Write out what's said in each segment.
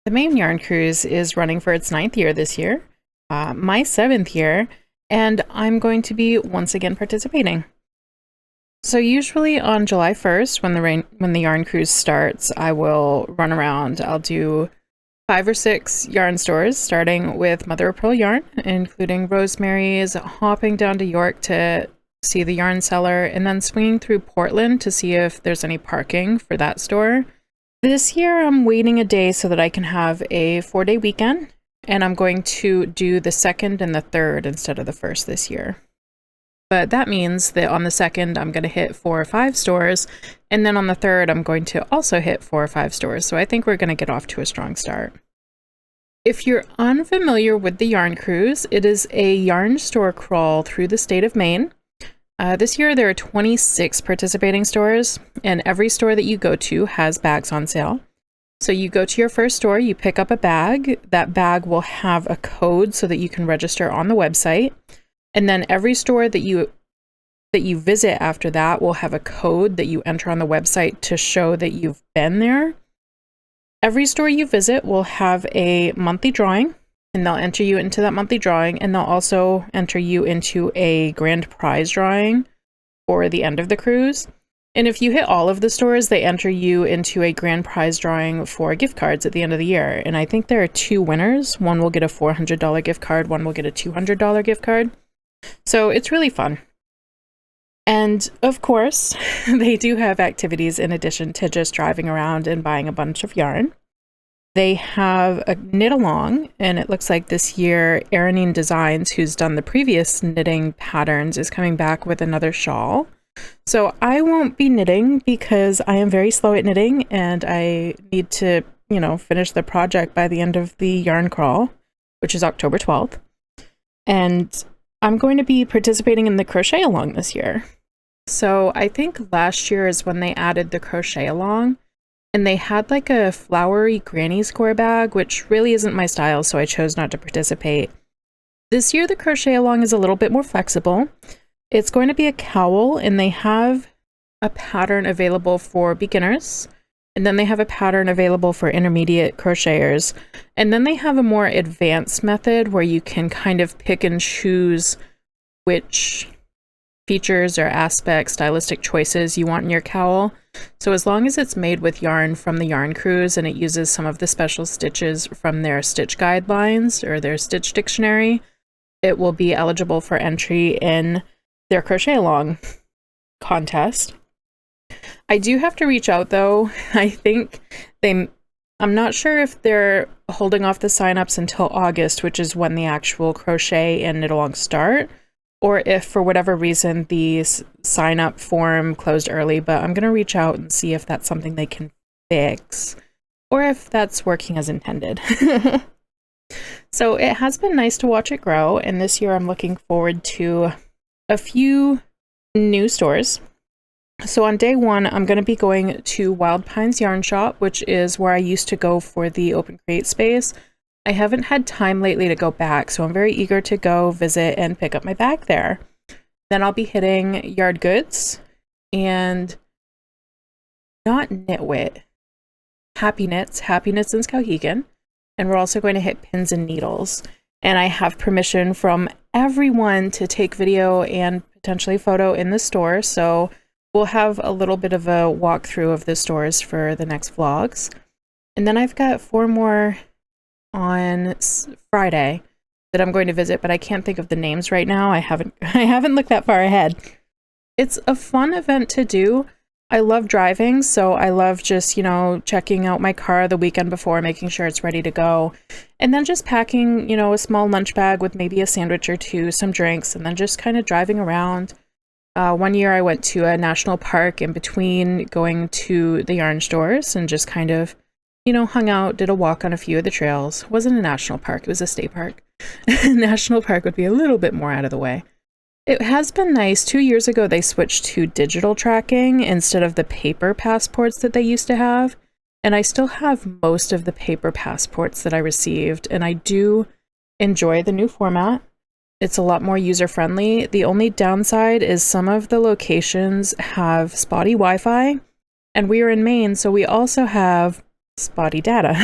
The Maine Yarn Cruise is running for its 9th year this year, my 7th year, and I'm going to be once again participating. So usually on July 1st, when the Yarn Cruise starts, I will run around. I'll do 5 or 6 yarn stores, starting with Mother of Pearl Yarn, including Rosemary's, hopping down to York to see the yarn seller, and then swinging through Portland to see if there's any parking for that store. This year I'm waiting a day so that I can have a 4-day weekend, and I'm going to do the 2nd and the 3rd instead of the 1st this year. But that means that on the 2nd I'm going to hit 4 or 5 stores, and then on the 3rd I'm going to also hit 4 or 5 stores, so I think we're going to get off to a strong start. If you're unfamiliar with the Yarn Cruise, it is a yarn store crawl through the state of Maine. This year there are 26 participating stores, and every store that you go to has bags on sale. So you go to your first store, you pick up a bag. That bag will have a code so that you can register on the website. And then every store that you visit after that will have a code that you enter on the website to show that you've been there. Every store you visit will have a monthly drawing, and they'll enter you into that monthly drawing, and they'll also enter you into a grand prize drawing for the end of the cruise. And if you hit all of the stores, they enter you into a grand prize drawing for gift cards at the end of the year. And I think there are 2 winners. One will get a $400 gift card, one will get a $200 gift card. So it's really fun. And of course, they do have activities in addition to just driving around and buying a bunch of yarn. They have a knit along, and it looks like this year Aranine Designs, who's done the previous knitting patterns, is coming back with another shawl. So I won't be knitting because I am very slow at knitting, and I need to, finish the project by the end of the yarn crawl, which is October 12th. And I'm going to be participating in the crochet along this year. So I think last year is when they added the crochet along. And they had like a flowery granny square bag, which really isn't my style, so I chose not to participate. This year, the crochet along is a little bit more flexible. It's going to be a cowl, and they have a pattern available for beginners. And then they have a pattern available for intermediate crocheters. And then they have a more advanced method where you can kind of pick and choose which features or aspects, stylistic choices you want in your cowl. So as long as it's made with yarn from the Yarn Cruise and it uses some of the special stitches from their stitch guidelines or their stitch dictionary, it will be eligible for entry in their crochet along contest. I do have to reach out though. I'm not sure if they're holding off the signups until August, which is when the actual crochet and knit along start, or if for whatever reason the sign up form closed early, but I'm going to reach out and see if that's something they can fix or if that's working as intended. So it has been nice to watch it grow, and this year I'm looking forward to a few new stores. So on day 1, I'm going to be going to Wild Pines Yarn Shop, which is where I used to go for the open create space. I haven't had time lately to go back, so I'm very eager to go visit and pick up my bag there. Then I'll be hitting Yard Goods and not Knitwit, Happy Knits in Skowhegan. And we're also going to hit Pins and Needles. And I have permission from everyone to take video and potentially photo in the store, so we'll have a little bit of a walkthrough of the stores for the next vlogs. And then I've got 4 more on Friday that I'm going to visit, but I can't think of the names right now. I haven't looked that far ahead. It's a fun event to do. I love driving, so I love just, checking out my car the weekend before, making sure it's ready to go, and then just packing, a small lunch bag with maybe a sandwich or 2, some drinks, and then just kind of driving around. One year I went to a national park in between going to the yarn stores and just kind of hung out, did a walk on a few of the trails. It wasn't a national park, it was a state park. National park would be a little bit more out of the way. It has been nice. 2 years ago, they switched to digital tracking instead of the paper passports that they used to have. And I still have most of the paper passports that I received, and I do enjoy the new format. It's a lot more user-friendly. The only downside is some of the locations have spotty Wi-Fi, and we are in Maine, so we also have spotty data.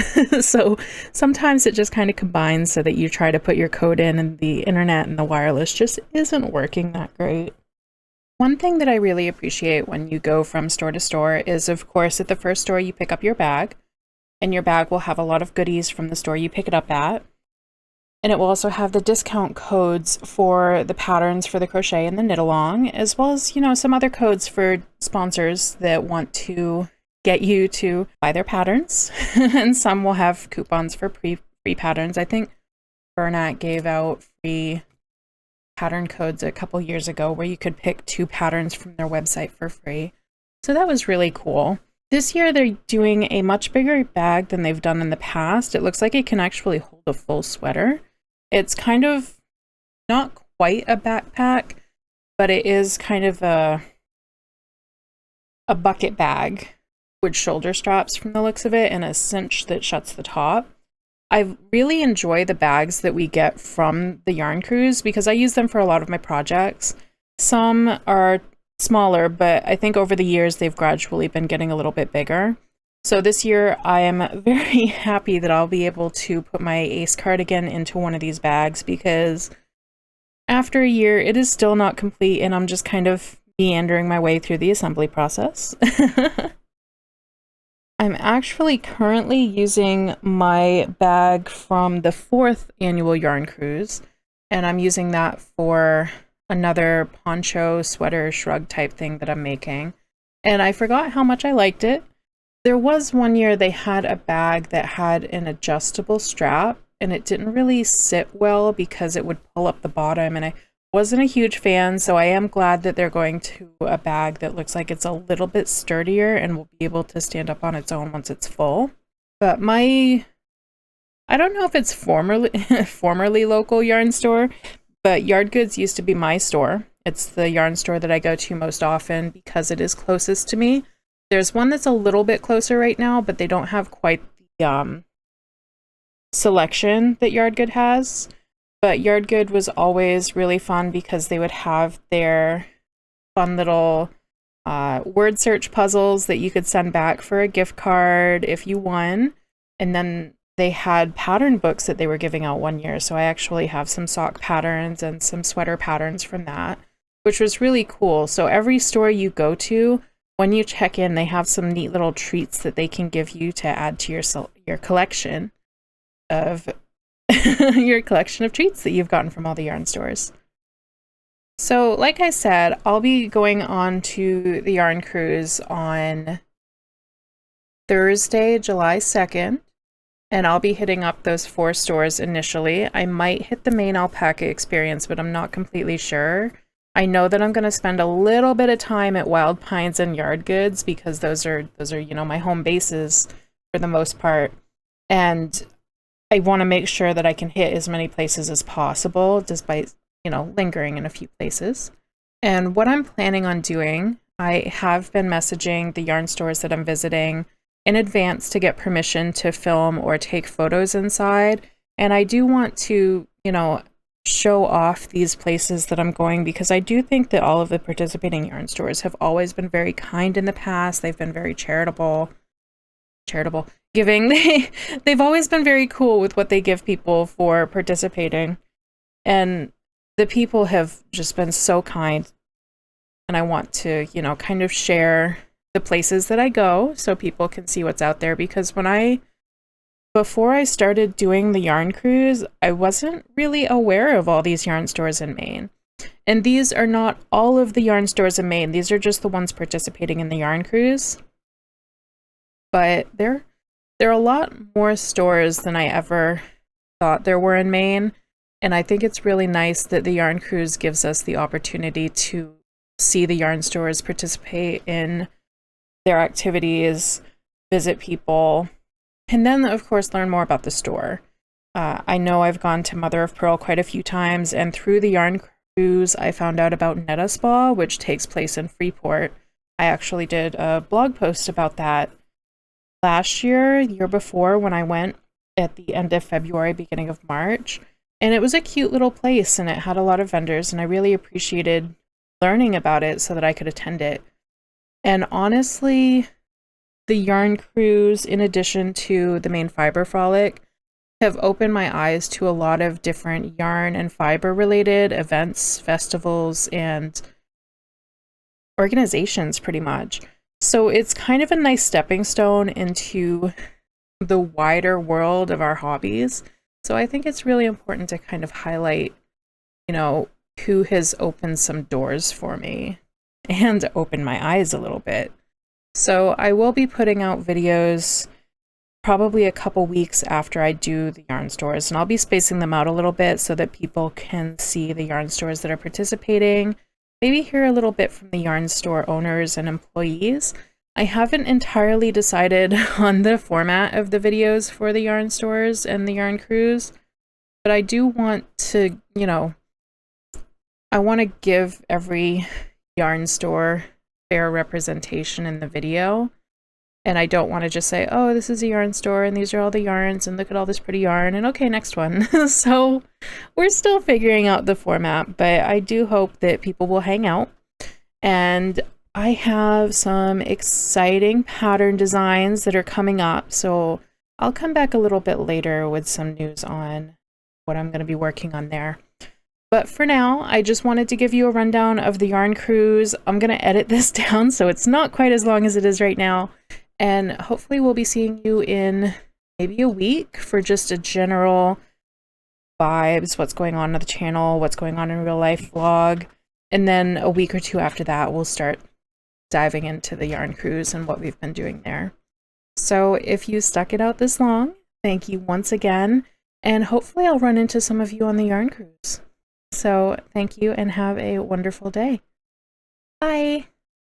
So sometimes it just kind of combines so that you try to put your code in and the internet and the wireless just isn't working that great. One thing that I really appreciate when you go from store to store is, of course, at the first store you pick up your bag, and your bag will have a lot of goodies from the store you pick it up at. And it will also have the discount codes for the patterns for the crochet and the knit along, as well as, some other codes for sponsors that want to get you to buy their patterns. And some will have coupons for free patterns. I think Bernat gave out free pattern codes a couple years ago where you could pick 2 patterns from their website for free. So that was really cool. This year they're doing a much bigger bag than they've done in the past. It looks like it can actually hold a full sweater. It's kind of not quite a backpack, but it is kind of a bucket bag with shoulder straps from the looks of it and a cinch that shuts the top. I really enjoy the bags that we get from the Yarn Cruise because I use them for a lot of my projects. Some are smaller, but I think over the years they've gradually been getting a little bit bigger. So this year I am very happy that I'll be able to put my Ace cardigan into one of these bags because after a year it is still not complete and I'm just kind of meandering my way through the assembly process. I'm actually currently using my bag from the 4th annual Yarn Cruise, and I'm using that for another poncho sweater shrug type thing that I'm making. And I forgot how much I liked it. There was one year they had a bag that had an adjustable strap, and it didn't really sit well because it would pull up the bottom, and I wasn't a huge fan, so I am glad that they're going to a bag that looks like it's a little bit sturdier and will be able to stand up on its own once it's full. But I don't know if it's formerly local yarn store, but Yard Goods used to be my store. It's the yarn store that I go to most often because it is closest to me. There's one that's a little bit closer right now, but they don't have quite the selection that Yard Good has. But Yard Good was always really fun because they would have their fun little word search puzzles that you could send back for a gift card if you won. And then they had pattern books that they were giving out one year. So I actually have some sock patterns and some sweater patterns from that, which was really cool. So every store you go to, when you check in, they have some neat little treats that they can give you to add to your collection of treats that you've gotten from all the yarn stores. So like I said, I'll be going on to the Yarn Cruise on Thursday, July 2nd, and I'll be hitting up those 4 stores initially. I might hit the Maine Alpaca Experience, but I'm not completely sure. I know that I'm going to spend a little bit of time at Wild Pines and Yard Goods because those are my home bases for the most part. And I want to make sure that I can hit as many places as possible despite, lingering in a few places. And what I'm planning on doing, I have been messaging the yarn stores that I'm visiting in advance to get permission to film or take photos inside. And I do want to, show off these places that I'm going because I do think that all of the participating yarn stores have always been very kind in the past. They've been very charitable giving. They've always been very cool with what they give people for participating. And the people have just been so kind. And I want to, kind of share the places that I go so people can see what's out there because before I started doing the Yarn Cruise, I wasn't really aware of all these yarn stores in Maine. And these are not all of the yarn stores in Maine. These are just the ones participating in the Yarn Cruise. But there are a lot more stores than I ever thought there were in Maine. And I think it's really nice that the Yarn Cruise gives us the opportunity to see the yarn stores participate in their activities, visit people, and then, of course, learn more about the store. I know I've gone to Mother of Pearl quite a few times, and through the Yarn Cruise, I found out about Netta Spa, which takes place in Freeport. I actually did a blog post about that last year, the year before, when I went at the end of February, beginning of March. And it was a cute little place, and it had a lot of vendors, and I really appreciated learning about it so that I could attend it. And honestly, the Yarn Cruise, in addition to the Maine Fiber Frolic, have opened my eyes to a lot of different yarn and fiber related events, festivals, and organizations pretty much. So it's kind of a nice stepping stone into the wider world of our hobbies. So I think it's really important to kind of highlight, you know, who has opened some doors for me and opened my eyes a little bit. So I will be putting out videos probably a couple weeks after I do the yarn stores, and I'll be spacing them out a little bit so that people can see the yarn stores that are participating, maybe hear a little bit from the yarn store owners and employees. I haven't entirely decided on the format of the videos for the yarn stores and the Yarn Cruise, but I do want to, you know, I want to give every yarn store fair representation in the video. And I don't want to just say, oh, this is a yarn store and these are all the yarns and look at all this pretty yarn and okay, next one. So we're still figuring out the format, but I do hope that people will hang out. And I have some exciting pattern designs that are coming up. So I'll come back a little bit later with some news on what I'm going to be working on there. But for now, I just wanted to give you a rundown of the Yarn Cruise. I'm going to edit this down so it's not quite as long as it is right now. And hopefully we'll be seeing you in maybe a week for just a general vibes, what's going on the channel, what's going on in real life vlog. And then a week or two after that, we'll start diving into the Yarn Cruise and what we've been doing there. So if you stuck it out this long, thank you once again. And hopefully I'll run into some of you on the Yarn Cruise. So thank you and have a wonderful day. Bye.